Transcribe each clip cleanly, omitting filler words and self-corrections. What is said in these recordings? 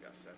got 7.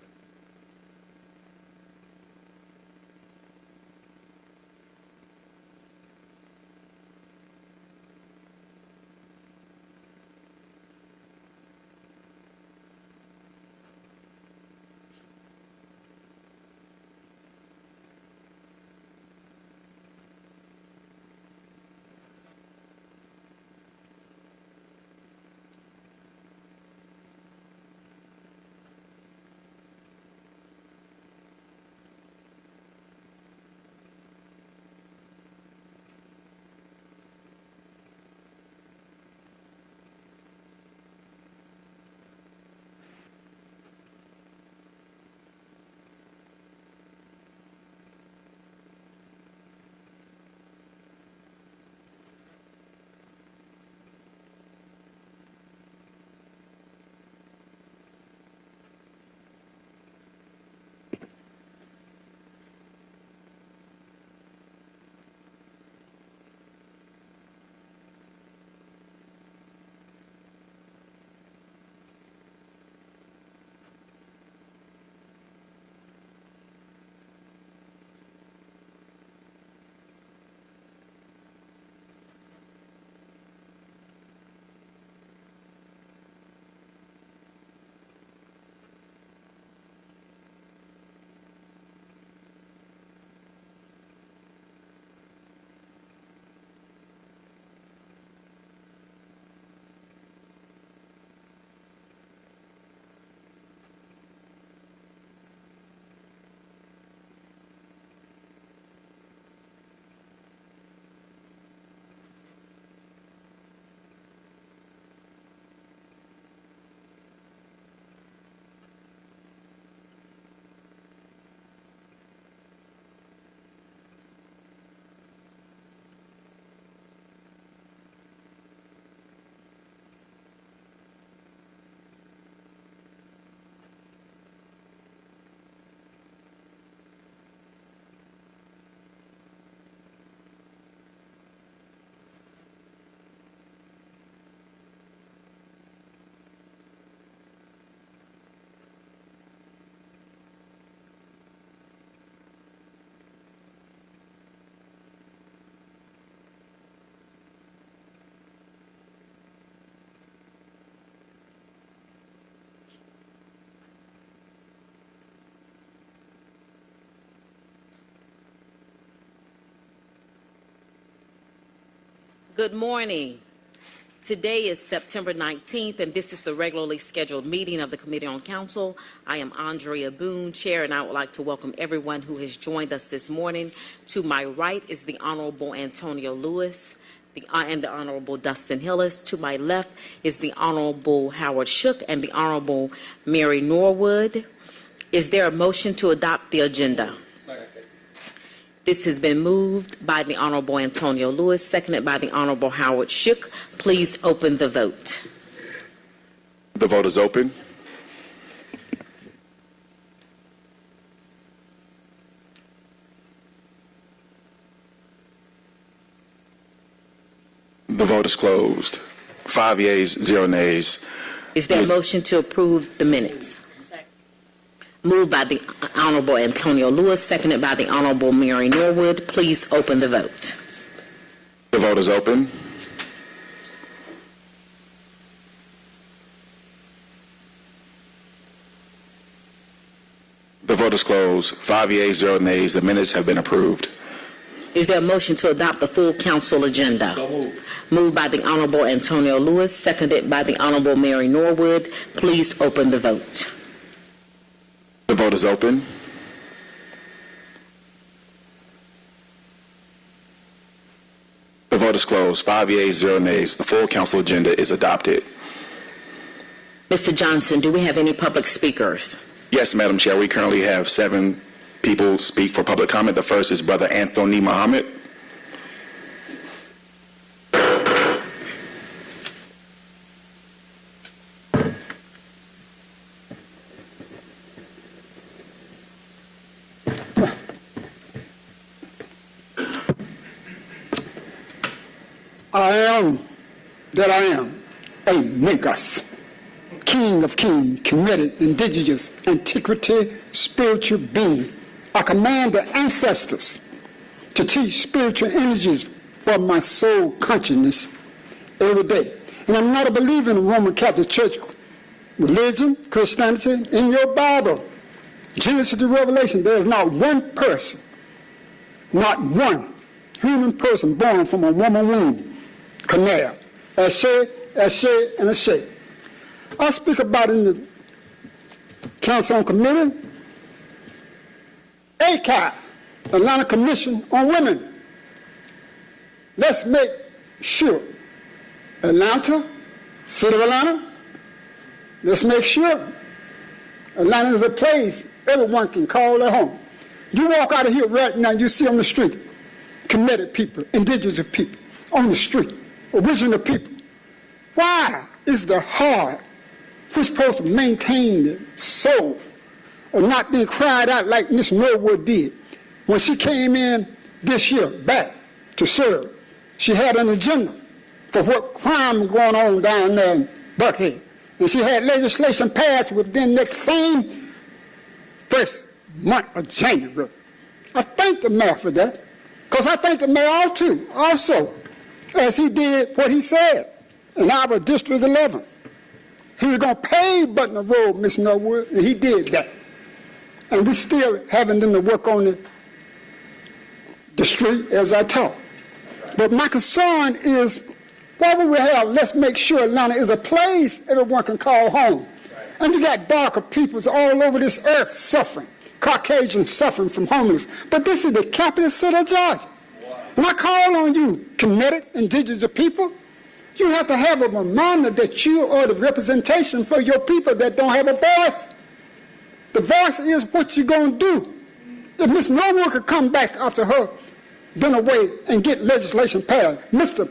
Good morning. Today is September 19th, and this is the regularly scheduled meeting of the Committee on Council. I am Andrea Boone, Chair, and I would like to welcome everyone who has joined us this morning. To my right is the Honorable Antonio Lewis and the Honorable Dustin Hillis. To my left is the Honorable Howard Shook and the Honorable Mary Norwood. Is there a motion to adopt the agenda? This has been moved by the Honorable Antonio Lewis, seconded by the Honorable Howard Shook. Please open the vote. The vote is open. The vote is closed. 5 yeas, 0 nays. Is there a motion to approve the minutes? Moved by the Honorable Antonio Lewis, seconded by the Honorable Mary Norwood. Please open the vote. The vote is open. The vote is closed. 5 yeas, 0 nays. The minutes have been approved. Is there a motion to adopt the full council agenda? So moved. Moved by the Honorable Antonio Lewis, seconded by the Honorable Mary Norwood. Please open the vote. The vote is open. The vote is closed. 5 yeas, 0 nays. The full council agenda is adopted. Mr. Johnson, do we have any public speakers? Yes, Madam Chair. We currently have 7 people speak for public comment. The first is Brother Anthony Muhammad. I am that I am, a niggas. King of kings, committed, indigenous, antiquity, spiritual being. I command the ancestors to teach spiritual energies for my soul consciousness every day. And I'm not a believer in the Roman Catholic Church religion, Christianity. In your Bible, Genesis to Revelation, there is not one person, not one human person born from a woman womb, canal, Ashe, and Ashe. I speak about in the Council on Committee, ACI, Atlanta Commission on Women. Let's make sure Atlanta, City of Atlanta, let's make sure Atlanta is a place everyone can call their home. You walk out of here right now, you see on the street, committed people, indigenous people, on the street, original people. Why is the heart, we're supposed to maintain the soul of not being cried out like Miss Norwood did when she came in this year back to serve? She had an agenda for what crime going on down there in Buckhead. And she had legislation passed within that same first month of January. I thank the mayor for that, because I thank the mayor also, as he did what he said in our District 11. He was going to pave Butler Road, Miss Norwood, and he did that. And we still having them to work on the street as I talk. But my concern is, what will we have? Let's make sure Atlanta is a place everyone can call home. And you got darker peoples all over this earth suffering, Caucasians suffering from homelessness. But this is the capital city of Georgia. And I call on you, committed indigenous people, you have to have a reminder that you are the representation for your people that don't have a voice. The voice is what you're going to do. If Miss Norwood could come back after her been away and get legislation passed, Mr.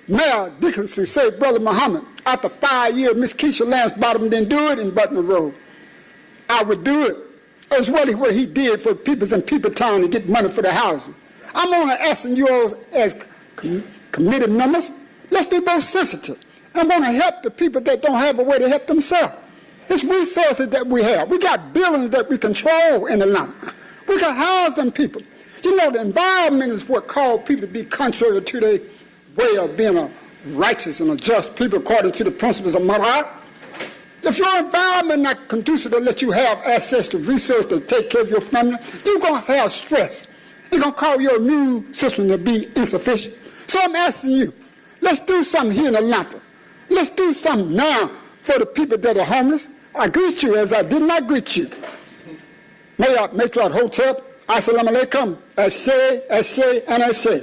Mayor Dickinson said, Brother Muhammad, after 5 years, Miss Keisha Lance Bottom didn't do it in Butler Road. I would do it as well as what he did for peoples in Peopletown to get money for the housing. I'm only asking you all as committee members, let's be more sensitive. I want to help the people that don't have a way to help themselves. It's resources that we have. We got buildings that we control in Atlanta. We can house them people. You know, the environment is what caused people to be contrary to their way of being a righteous and a just people according to the principles of Marat. If your environment not conducive to let you have access to resources to take care of your family, you're going to have stress. It's going to cause your immune system to be insufficient. So I'm asking you, let's do something here in Atlanta. Let's do something now for the people that are homeless. I greet you as I did not greet you. Mayor Matriarch Hotel, Assalamu alaikum, Ashe, and Ashe.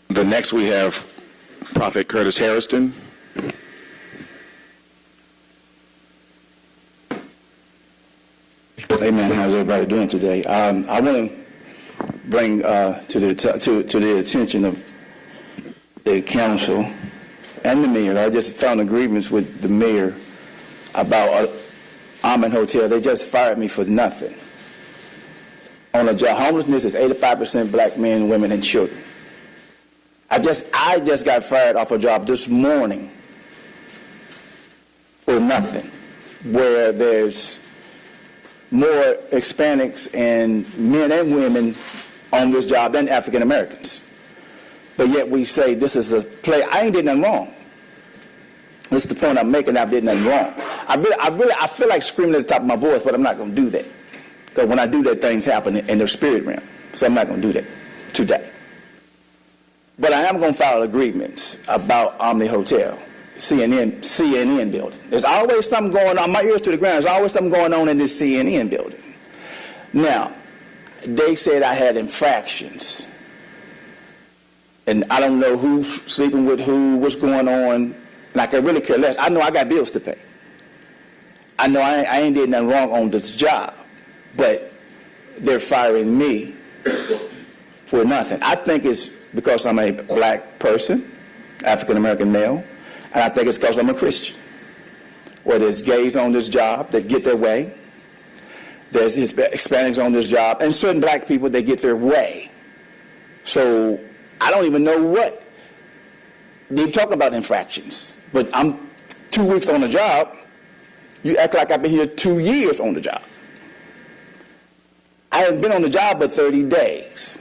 The next we have Prophet Curtis Harrison. Amen. How's everybody doing today? I want to bring to the attention of the council and the mayor. I just found agreements with the mayor about Almond Hotel. They just fired me for nothing. On a job, homelessness is 85% black men, women, and children. I just got fired off a job this morning for nothing, where there's more Hispanics and men and women on this job than African Americans. But yet we say this is a play. I ain't did nothing wrong. This is the point I'm making. I did nothing wrong. I feel like screaming at the top of my voice, but I'm not going to do that. Because when I do that, things happen in the spirit realm. So I'm not going to do that today. But I am going to file agreements about Omni Hotel, CNN building. There's always something going on. My ears to the ground. There's always something going on in this CNN building. Now, they said I had infractions. And I don't know who's sleeping with who, what's going on. And I can really care less. I know I got bills to pay. I know I ain't did nothing wrong on this job. But they're firing me for nothing. I think it's because I'm a black person, African-American male, and I think it's because I'm a Christian. Where there's gays on this job that get their way, there's Hispanics on this job, and certain black people that get their way. So I don't even know what they're talking about infractions. But I'm 2 weeks on the job. You act like I've been here 2 years on the job. I haven't been on the job but 30 days.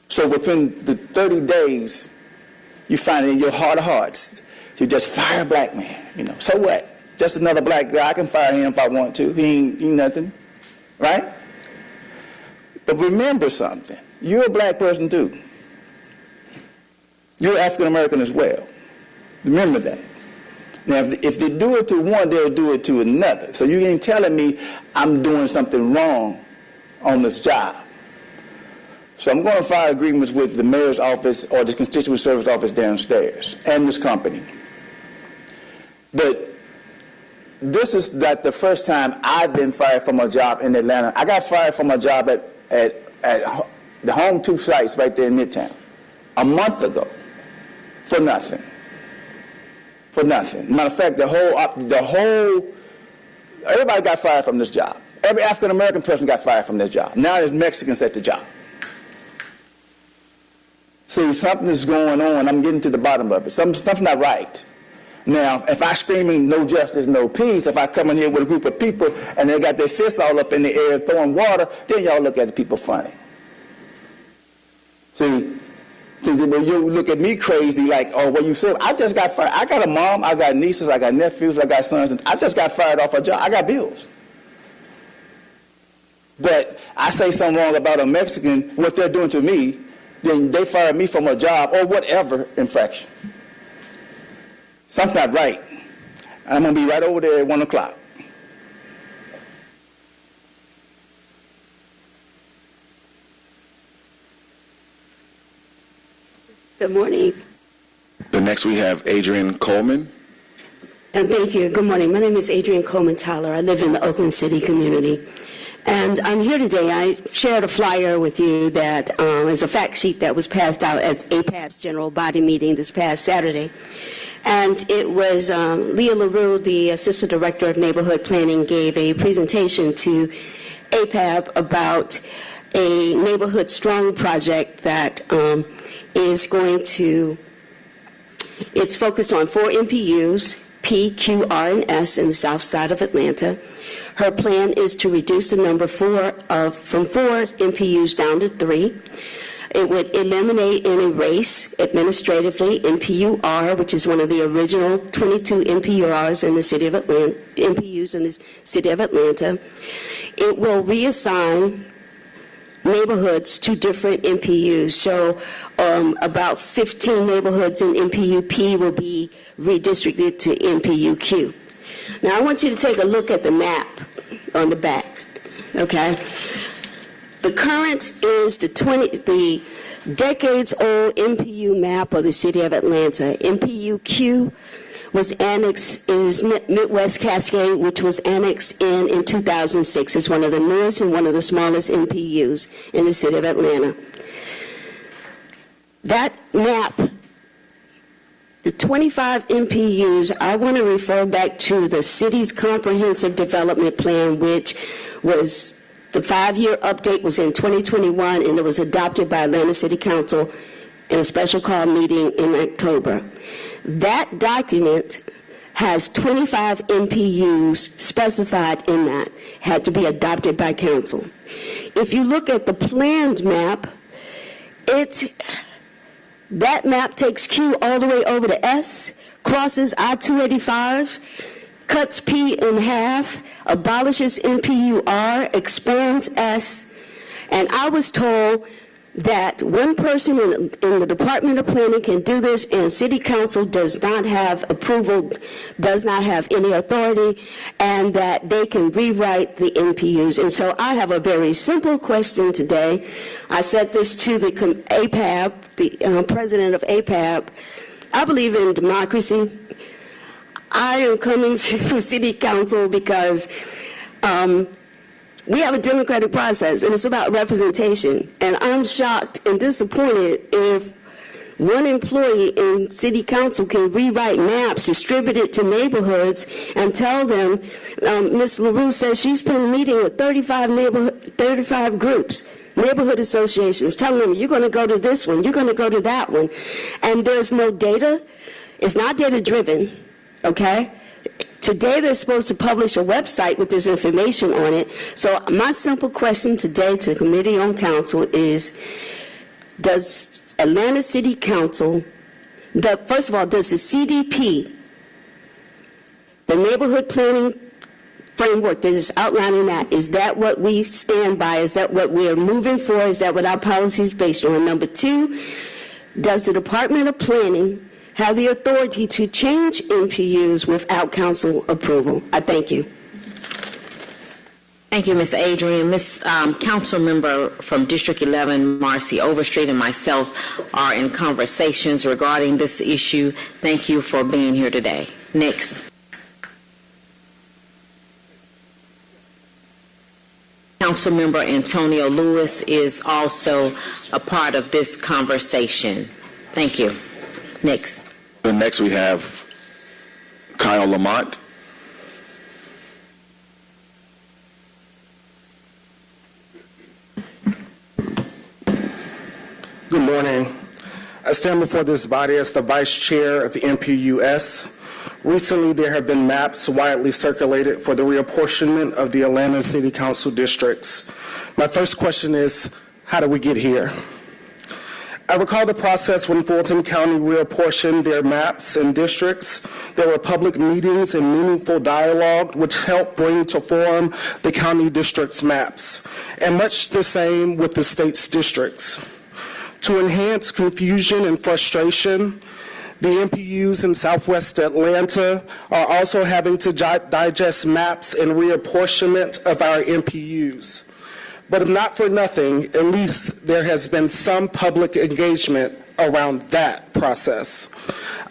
So within the 30 days, you find it in your heart of hearts to just fire a black man. So what? Just another black guy. I can fire him if I want to. He ain't nothing, right? But remember something. You're a black person too. You're African American as well. Remember that. Now, if they do it to one, they'll do it to another. So you ain't telling me I'm doing something wrong on this job. So I'm going to file agreements with the mayor's office or the constituent service office downstairs and this company. But this is not the first time I've been fired from a job in Atlanta. I got fired from a job at the Home 2 sites right there in Midtown a month ago for nothing. For nothing. Matter of fact, everybody got fired from this job. Every African American person got fired from this job. Now there's Mexicans at the job. See, something is going on. I'm getting to the bottom of it. Something's not right. Now, if I screaming no justice, no peace, if I come in here with a group of people and they got their fists all up in the air throwing water, then y'all look at the people funny. See, when you look at me crazy like, oh, what you said, I just got fired. I got a mom, I got nieces, I got nephews, I got sons, and I just got fired off a job. I got bills. But I say something wrong about a Mexican, what they're doing to me, then they fire me from a job or whatever infraction. Something not right. I'm going to be right over there at 1 o'clock. Good morning. The next we have Adrian Coleman. And thank you. Good morning. My name is Adrian Coleman Tyler. I live in the Oakland City community. And I'm here today. I shared a flyer with you that is a fact sheet that was passed out at APAB's general body meeting this past Saturday. And it was Leah LaRue, the Assistant Director of Neighborhood Planning, gave a presentation to APAB about a Neighborhood Strong project that is going to, it's focused on 4 MPUs, P, Q, R, and S in the south side of Atlanta. Her plan is to reduce the number from 4 MPUs down to 3. It would eliminate and erase administratively MPU-R, which is one of the original 22 MPUs in the city of Atlanta. MPUs in the city of Atlanta. It will reassign neighborhoods to different MPUs. So about 15 neighborhoods in MPU P will be redistricted to MPU Q. Now I want you to take a look at the map on the back, okay? The current is the decades-old MPU map of the city of Atlanta. MPU Q was annexed, is Midwest Cascade, which was annexed in 2006. It's one of the newest and one of the smallest MPUs in the city of Atlanta. That map, the 25 MPUs, I want to refer back to the city's comprehensive development plan, which was, the 5-year update was in 2021, and it was adopted by Atlanta City Council in a special call meeting in October. That document has 25 MPUs specified in that, had to be adopted by council. If you look at the planned map, that map takes Q all the way over to S, crosses I-285, cuts P in half, abolishes MPU-R, expands S, and I was told that one person in the Department of Planning can do this, and City Council does not have approval, does not have any authority, and that they can rewrite the MPUs. And so I have a very simple question today. I said this to the APAB, the president of APAB. I believe in democracy. I am coming to City Council because we have a democratic process, and it's about representation. And I'm shocked and disappointed if one employee in City Council can rewrite maps, distribute it to neighborhoods, and tell them, Ms. LaRue says she's been meeting with 35 groups. neighborhood associations, telling them, you're going to go to this one, you're going to go to that one, and there's no data. It's not data-driven, okay? Today, they're supposed to publish a website with this information on it. So my simple question today to the Committee on Council is, does Atlanta City Council, first of all, does the CDP, the neighborhood planning framework that is outlining that, is that what we stand by? Is that what we're moving for? Is that what our policy is based on? Number two, does the Department of Planning have the authority to change NPUs without council approval? I thank you. Thank you, Ms. Adrian. Council member from District 11, Marcy Overstreet, and myself are in conversations regarding this issue. Thank you for being here today. Next. Councilmember Antonio Lewis is also a part of this conversation. Thank you. Next. And next we have Kyle Lamont. Good morning. I stand before this body as the Vice Chair of the NPUS. Recently, there have been maps widely circulated for the reapportionment of the Atlanta City Council districts. My first question is, how did we get here? I recall the process when Fulton County reapportioned their maps and districts. There were public meetings and meaningful dialogue which helped bring to form the county districts maps, and much the same with the state's districts. To enhance confusion and frustration, the NPUs in Southwest Atlanta are also having to digest maps and reapportionment of our NPUs. But if not for nothing, at least there has been some public engagement around that process.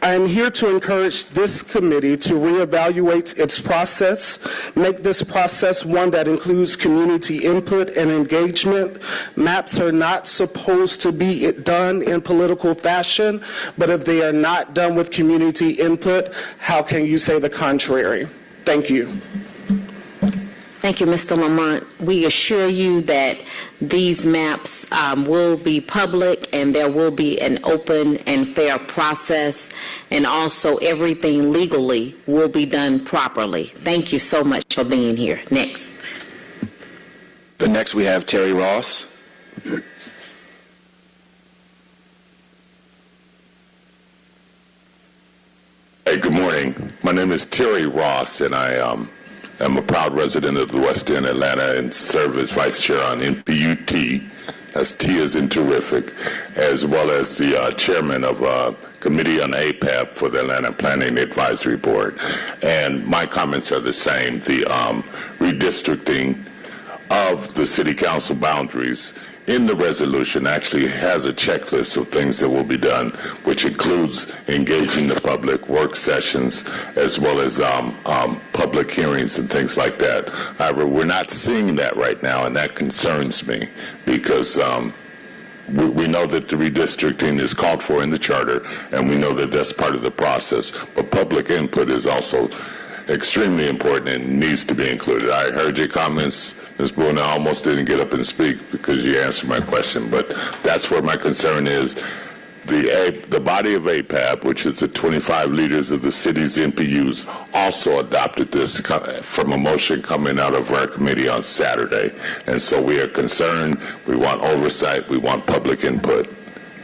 I am here to encourage this committee to reevaluate its process, make this process one that includes community input and engagement. Maps are not supposed to be done in political fashion, but if they are not done with community input, how can you say the contrary? Thank you. Thank you, Mr. Lamont. We assure you that these maps will be public and there will be an open and fair process, and also everything legally will be done properly. Thank you so much for being here. Next. The next we have Terry Ross. Hey, good morning. My name is Terry Ross, and I I'm a proud resident of the West End, Atlanta, and serve as Vice Chair on NPUT, as T is in terrific, as well as the Chairman of Committee on APAP for the Atlanta Planning Advisory Board. And my comments are the same. The redistricting of the City Council boundaries in the resolution actually has a checklist of things that will be done, which includes engaging the public, work sessions, as well as public hearings and things like that. However, we're not seeing that right now, and that concerns me because we know that the redistricting is called for in the charter, and we know that that's part of the process, but public input is also extremely important and needs to be included. I heard your comments, Ms. Boone. I almost didn't get up and speak because you answered my question, but that's where my concern is. The body of APAP, which is the 25 leaders of the city's NPUs, also adopted this from a motion coming out of our committee on Saturday. And so we are concerned. We want oversight. We want public input.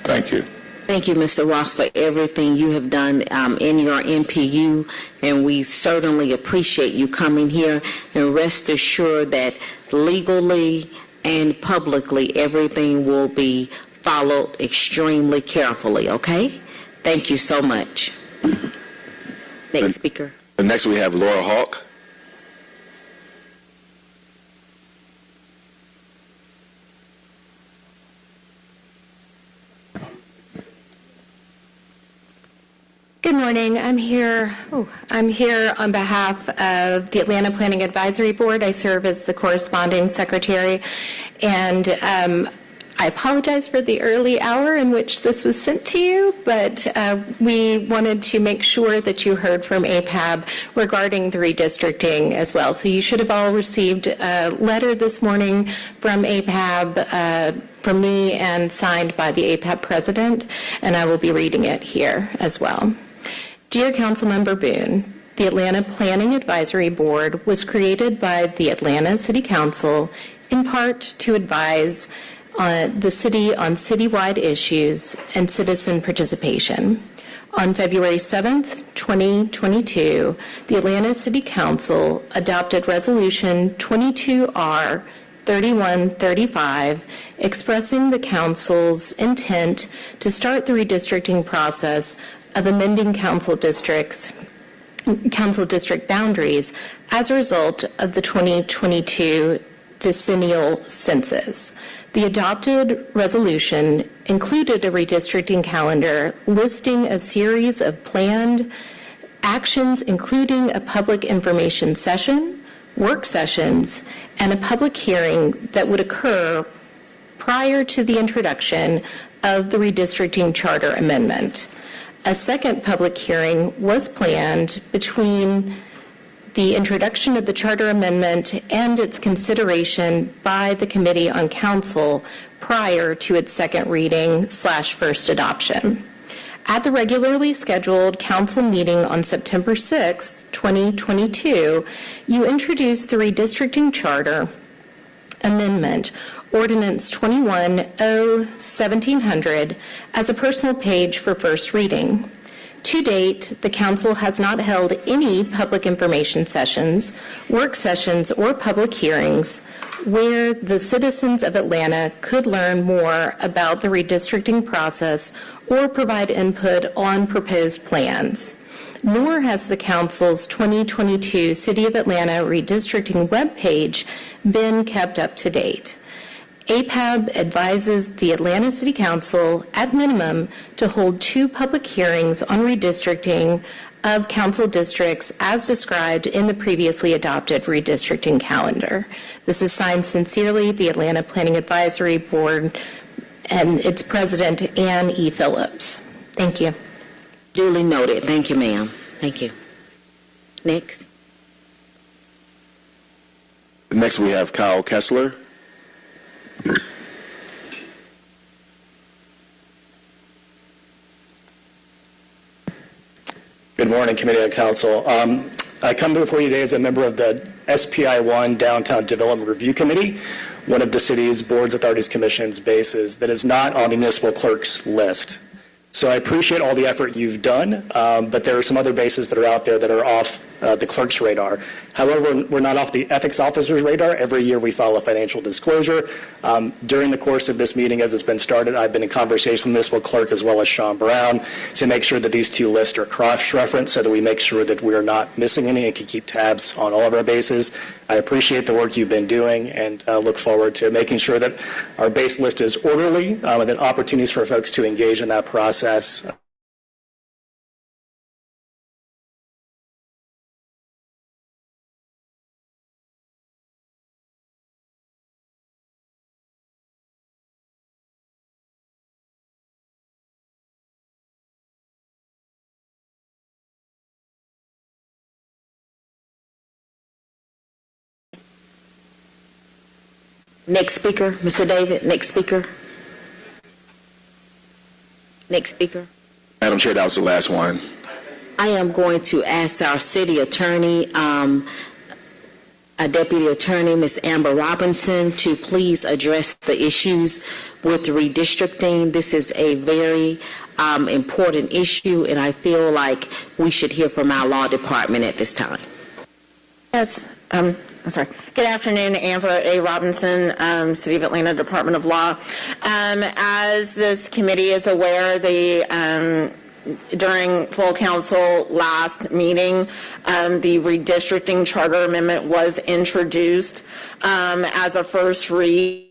Thank you. Thank you, Mr. Ross, for everything you have done in your NPU, and we certainly appreciate you coming here, and rest assured that legally and publicly everything will be followed extremely carefully, okay? Thank you so much. Next speaker. And next we have Laura Hawk. Good morning. I'm here on behalf of the Atlanta Planning Advisory Board. I serve as the corresponding secretary, and I apologize for the early hour in which this was sent to you, but we wanted to make sure that you heard from APAB regarding the redistricting as well. So you should have all received a letter this morning from APAB, from me, and signed by the APAB president, and I will be reading it here as well. Dear Councilmember Boone, the Atlanta Planning Advisory Board was created by the Atlanta City Council in part to advise the city on citywide issues and citizen participation. On February 7th, 2022, the Atlanta City Council adopted Resolution 22R 3135, expressing the council's intent to start the redistricting process of amending council district boundaries as a result of the 2022 decennial census. The adopted resolution included a redistricting calendar listing a series of planned actions, including a public information session, work sessions, and a public hearing that would occur prior to the introduction of the redistricting charter amendment. A second public hearing was planned between the introduction of the charter amendment and its consideration by the Committee on Council prior to its second reading / first adoption. At the regularly scheduled council meeting on September 6, 2022, you introduced the redistricting charter amendment, Ordinance 21-0-1700, as a personal page for first reading. To date, the council has not held any public information sessions, work sessions, or public hearings where the citizens of Atlanta could learn more about the redistricting process or provide input on proposed plans. Nor has the council's 2022 City of Atlanta redistricting webpage been kept up to date. APAB advises the Atlanta City Council, at minimum, to hold 2 public hearings on redistricting of council districts as described in the previously adopted redistricting calendar. This is signed sincerely, the Atlanta Planning Advisory Board, and its president, Ann E. Phillips. Thank you. Duly noted. Thank you, ma'am. Thank you. Next. Next, we have Kyle Kessler. Good morning, Committee and Council. I come before you today as a member of the SPI1 Downtown Development Review Committee, one of the city's boards, authorities, commissions, bases that is not on the municipal clerk's list. So I appreciate all the effort you've done, but there are some other bases that are out there that are off the clerk's radar. However, we're not off the ethics officer's radar. Every year we file a financial disclosure. During the course of this meeting, as it's been started, I've been in conversation with the municipal clerk as well as Sean Brown to make sure that these 2 lists are cross-referenced so that we make sure that we're not missing any and can keep tabs on all of our bases. I appreciate the work you've been doing and look forward to making sure that our base list is orderly and that opportunities for folks to engage in that process Next speaker, Mr. David. Next speaker. Next speaker. Madam Chair, that was the last one. I am going to ask our city attorney, our deputy attorney, Ms. Amber Robinson, to please address the issues with redistricting. This is a very important issue, and I feel like we should hear from our law department at this time. Yes, I'm sorry. Good afternoon, Amber A. Robinson, City of Atlanta Department of Law. As this committee is aware, during full council last meeting, the redistricting charter amendment was introduced as a first read.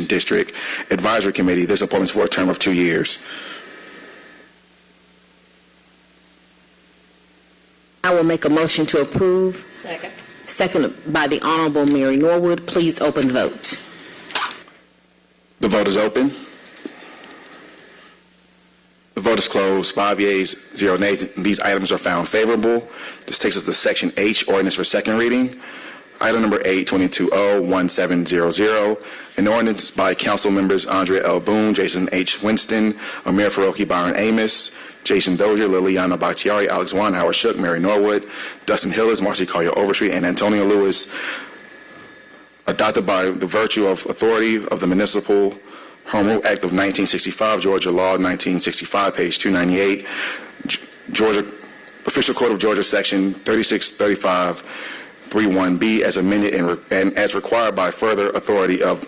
District Advisory Committee. This appointment is for a term of 2 years. I will make a motion to approve. Second. Seconded by the Honorable Mary Norwood. Please open the vote. The vote is open. The vote is closed. 5 yeas, 0 nays. These items are found favorable. This takes us to Section H, ordinance for second reading. Item number 8-22-0-1700, an ordinance by council members Andrea L. Boone, Jason H. Winston, Amir Faroki, Byron Amos, Jason Dozier, Liliana Bakhtiari, Alex Wan, Howard Shook, Mary Norwood, Dustin Hillis, Marcy Collier Overstreet, and Antonio Lewis, adopted by the virtue of authority of the Municipal Home Rule Act of 1965, Georgia Law 1965, page 298, Georgia Official Code of Georgia, section 3635.31b, as amended and as required by further authority of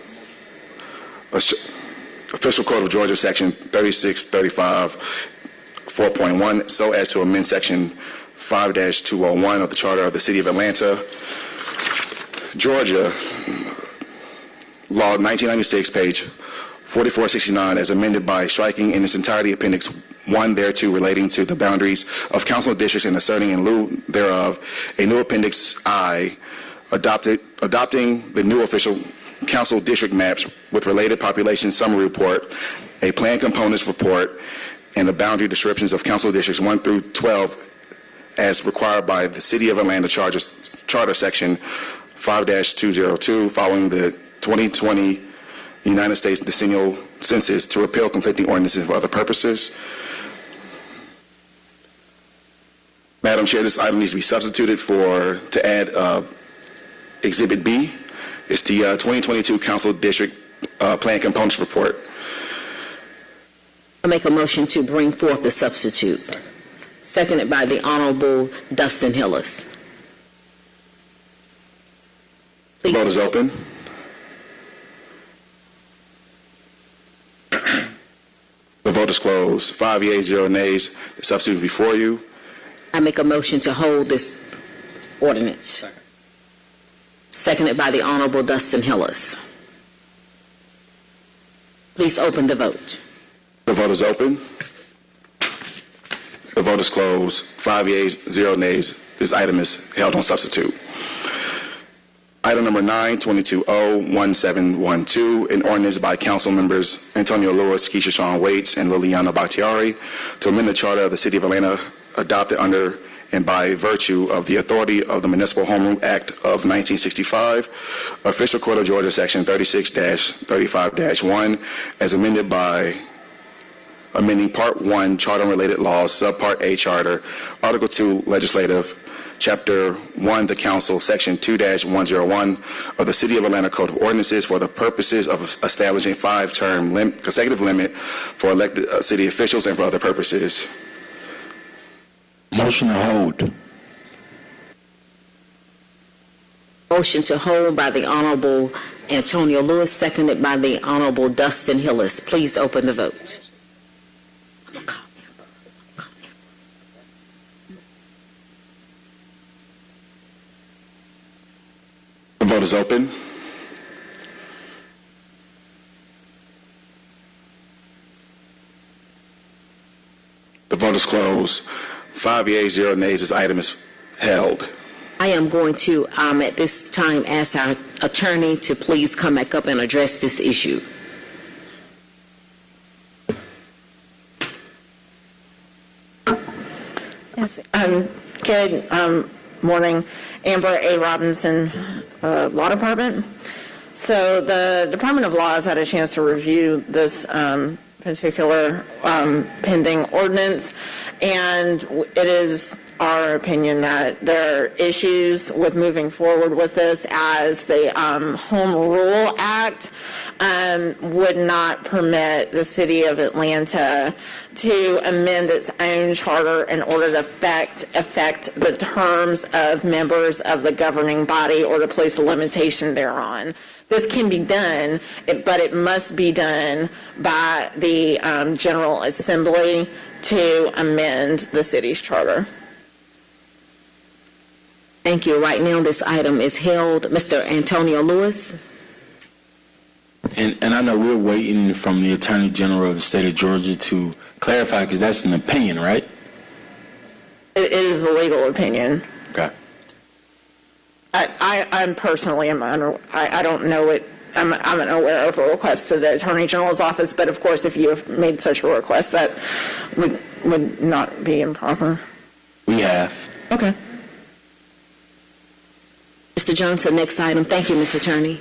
Official Code of Georgia, section 3635.4.1, so as to amend section 5-201 of the Charter of the City of Atlanta, Georgia, Law 1996, page 4469, as amended by striking in its entirety Appendix 1 thereto relating to the boundaries of council districts and asserting in lieu thereof a new Appendix I, adopting the new official council district maps with related population summary report, a plan components report, and the boundary descriptions of council districts 1 through 12 as required by the City of Atlanta Charter Section 5-202, following the 2020 United States Decennial Census, to repeal conflicting ordinances for other purposes. Madam Chair, this item needs to be substituted to add Exhibit B. It's the 2022 Council District Plan Components Report. I make a motion to bring forth the substitute. Seconded by the Honorable Dustin Hillis. The vote is open. The vote is closed. 5 yeas, 0 nays. The substitute is before you. I make a motion to hold this ordinance. Seconded by the Honorable Dustin Hillis. Please open the vote. The vote is open. The vote is closed. 5 yeas, 0 nays. This item is held on substitute. Item number 9-22-0-1712, an ordinance by council members Antonio Lewis, Keisha Shawn Waits, and Liliana Bakhtiari to amend the Charter of the City of Atlanta, adopted under and by virtue of the authority of the Municipal Home Rule Act of 1965, Official Code of Georgia, section 36-35-1, as amended by amending Part 1, Charter and Related Laws, Subpart A Charter, Article 2, Legislative, Chapter 1, the Council, Section 2-101 of the City of Atlanta Code of Ordinances for the purposes of establishing 5-term consecutive limit for elected city officials and for other purposes. Motion to hold. Motion to hold by the Honorable Antonio Lewis, seconded by the Honorable Dustin Hillis. Please open the vote. The vote is open. The vote is closed. 5 yeas, 0 nays. This item is held. I am going to, at this time, ask our attorney to please come back up and address this issue. Yes, good morning. Amber A. Robinson, Law Department. So the Department of Law has had a chance to review this particular pending ordinance, and it is our opinion that there are issues with moving forward with this, as the Home Rule Act would not permit the City of Atlanta to amend its own charter in order to affect the terms of members of the governing body or to place a limitation thereon. This can be done, but it must be done by the General Assembly to amend the city's charter. Thank you. Right now, this item is held. Mr. Antonio Lewis. And I know we're waiting from the Attorney General of the state of Georgia to clarify, because that's an opinion, right? It is a legal opinion. Okay. I'm personally, I don't know it. I'm unaware of a request to the Attorney General's office, but of course, if you have made such a request, that would not be improper. We have. Okay. Mr. Johnson, next item. Thank you, Mr. Attorney.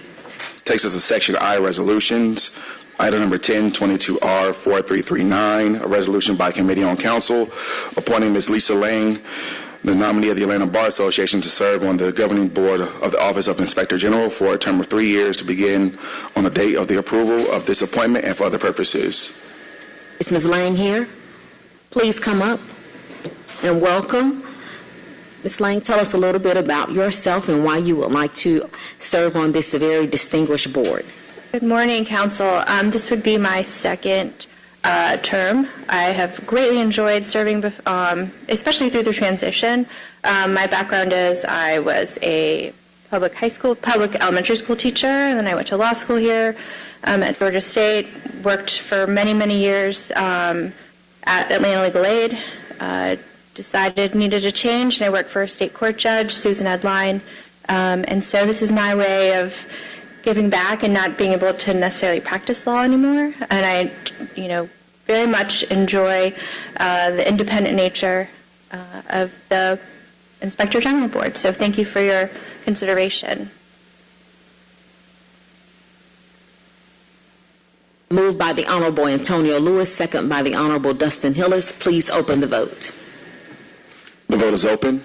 Takes us to Section I, Resolutions. Item number 1022R4339, a resolution by Committee on Council appointing Ms. Lisa Lang, the nominee of the Atlanta Bar Association, to serve on the governing board of the Office of Inspector General for a term of 3 years to begin on the date of the approval of this appointment and for other purposes. Is Ms. Lang here? Please come up and welcome. Ms. Lang, tell us a little bit about yourself and why you would like to serve on this very distinguished board. Good morning, Council. This would be my second term. I have greatly enjoyed serving, especially through the transition. My background is I was a public elementary school teacher, and then I went to law school here at Georgia State, worked for many, many years at Atlanta Legal Aid, decided needed a change, and I worked for a state court judge, Susan Edline, and so this is my way of giving back and not being able to necessarily practice law anymore. And I, very much enjoy the independent nature of the Inspector General Board. So thank you for your consideration. Moved by the Honorable Antonio Lewis, second by the Honorable Dustin Hillis. Please open the vote. The vote is open.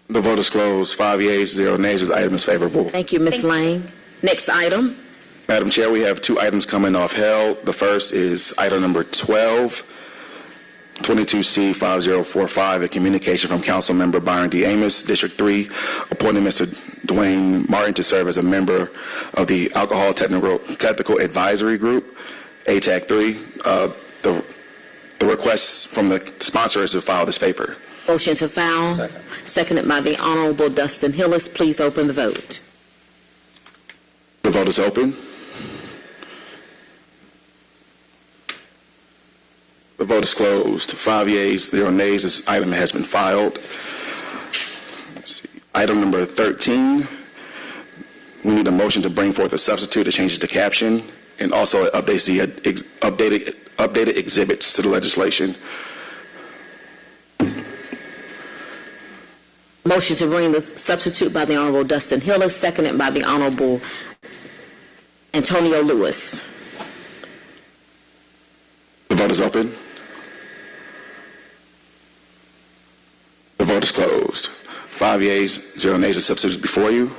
The vote is closed. 5 yeas, 0 nays. This item is favorable. Thank you, Ms. Lang. Next item. Madam Chair, we have 2 items coming off held. The first is item number 12, 22C5045, a communication from Council Member Byron D. Amos, District 3, appointing Mr. Dwayne Martin to serve as a member of the Alcohol Technical Advisory Group, ATAC 3. The request from the sponsor is to file this paper. Motion to file. Seconded by the Honorable Dustin Hillis. Please open the vote. The vote is open. The vote is closed. 5 yeas, 0 nays. This item has been filed. Let's see. Item number 13. We need a motion to bring forth a substitute that changes the caption and also updates the updated exhibits to the legislation. Motion to bring the substitute by the Honorable Dustin Hillis, seconded by the Honorable Antonio Lewis. The vote is open. The vote is closed. 5 yeas, 0 nays. The substitute is before you.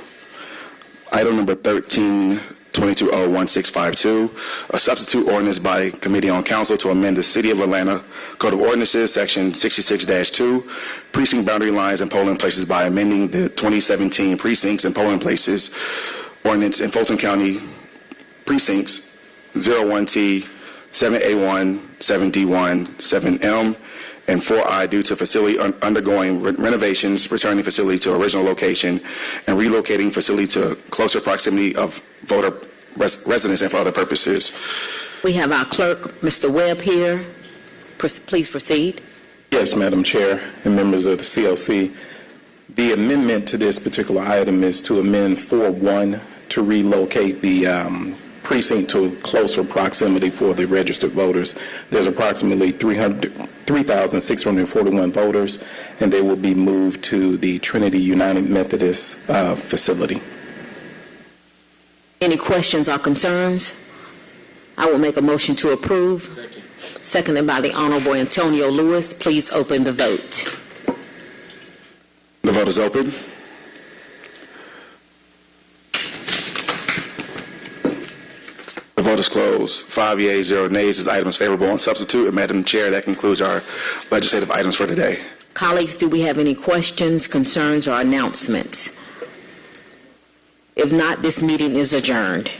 Item number 13, 2201-652, a substitute ordinance by Committee on Council to amend the City of Atlanta Code of Ordinances, Section 66-2, precinct boundary lines and polling places by amending the 2017 Precincts and Polling Places Ordinance in Fulton County Precincts 01T, 7A1, 7D1, 7M, and 4I due to facility undergoing renovations, returning facility to original location, and relocating facility to closer proximity of voter residents and for other purposes. We have our clerk, Mr. Webb, here. Please proceed. Yes, Madam Chair and members of the CLC. The amendment to this particular item is to amend 4.1 to relocate the precinct to closer proximity for the registered voters. There's approximately 3,641 voters, and they will be moved to the Trinity United Methodist facility. Any questions or concerns? I will make a motion to approve. Seconded by the Honorable Antonio Lewis. Please open the vote. The vote is open. The vote is closed. 5 yeas, 0 nays. This item is favorable on substitute. And Madam Chair, that concludes our legislative items for today. Colleagues, do we have any questions, concerns, or announcements? If not, this meeting is adjourned.